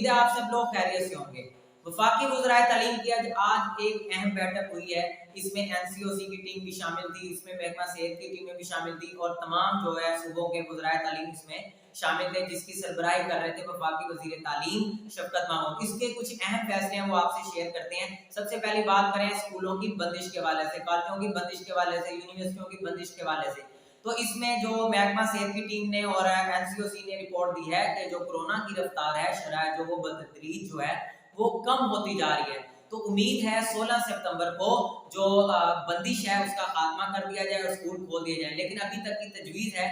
امید ہے آپ سب لوگ خیریت سے ہوں گے۔ وفاقی وزرائے تعلیم کی آج ایک اہم بیٹھک ہوئی ہے، اس میں NCOC کی ٹیم بھی شامل تھی، اس میں محکمہ صحت کی ٹیمیں بھی شامل تھی اور تمام جو ہے صوبوں کے وزرائے تعلیم اس میں شامل تھے، جس کی سربراہی کر رہے تھے وفاقی وزیر تعلیم شفقت محمود۔ اس کے کچھ اہم فیصلے ہیں وہ آپ سے شیئر کرتے ہیں۔ سب سے پہلی بات کریں اسکولوں کی بندش کے حوالے سے، کالجوں کی بندش کے حوالے سے، یونیورسٹیوں کی بندش کے حوالے سے۔ تو اس میں جو محکمہ صحت کی ٹیم نے اور NCOC نے رپورٹ دی ہے کہ جو کورونا کی رفتار ہے شرح جو وہ بتدریج جو ہے وہ کم ہوتی جا رہی ہے، تو امید ہے 16 ستمبر کو جو بندش ہے اس کا خاتمہ کر دیا جائے اور اسکول کھول دیے جائیں۔ لیکن ابھی تک کی تجویز ہے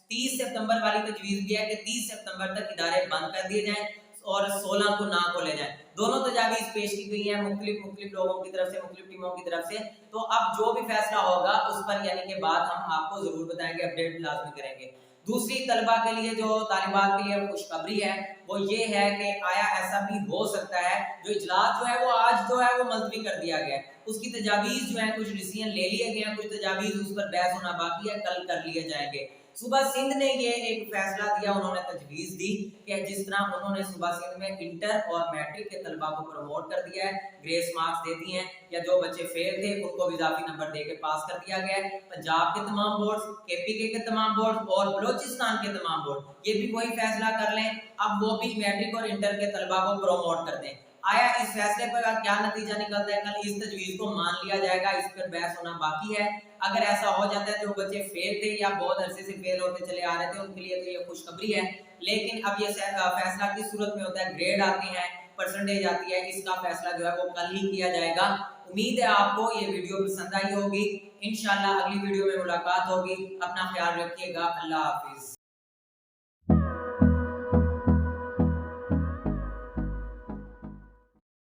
30 ستمبر والی تجویز بھی ہے کہ 30 ستمبر تک ادارے بند کر دیے جائیں اور 16 کو نہ کھولے جائیں۔ دونوں تجاویز پیش کی گئی ہیں مختلف لوگوں کی طرف سے، مختلف ٹیموں کی طرف سے۔ تو اب جو بھی فیصلہ ہوگا اس پر یعنی کہ بعد ہم آپ کو ضرور بتائیں گے، اپڈیٹ لازمی کریں گے۔ دوسری طلبہ کے لیے جو طالبات کے لیے خوشخبری ہے وہ یہ ہے کہ آیا ایسا بھی ہو سکتا ہے جو اجلاس جو ہے وہ آج جو ہے وہ ملتوی کر دیا گیا ہے، اس کی تجاویز جو ہیں کچھ ڈیسیژن لے لیے گئے ہیں، کچھ تجاویز اس پر بحث ہونا باقی ہے، کل کر لیے جائیں گے۔ صوبہ سندھ نے یہ ایک فیصلہ دیا، انہوں نے تجویز دی کہ جس طرح انہوں نے صوبہ سندھ میں انٹر اور میٹرک کے طلبہ کو پروموٹ کر دیا ہے، گریس مارکس دے دیے ہیں، یا جو بچے فیل تھے ان کو بھی اضافی نمبر دے کے پاس کر دیا گیا ہے۔ پنجاب کے تمام بورڈز، KPK کے تمام بورڈز اور بلوچستان کے تمام بورڈ یہ بھی وہی فیصلہ کر لیں، اب وہ بھی میٹرک اور انٹر کے طلبہ کو پروموٹ کر دیں۔ آیا اس فیصلے پر کیا نتیجہ نکلتا ہے؟ کل اس تجویز کو مان لیا جائے گا، اس پر بحث ہونا باقی ہے۔ اگر ایسا ہو جاتا ہے جو بچے فیل تھے یا بہت عرصے سے فیل ہوتے چلے آ رہے تھے ان کے لیے تو یہ خوشخبری ہے، لیکن اب یہ فیصلہ کس صورت میں ہوتا ہے؟ گریڈ آتے ہیں، پرسنٹیج آتی ہے، اس کا فیصلہ جو ہے وہ کل ہی کیا جائے گا۔ امید ہے آپ کو یہ ویڈیو پسند آئی ہوگی، انشاءاللہ اگلی ویڈیو میں ملاقات ہوگی، اپنا خیال رکھیے گا، اللہ حافظ۔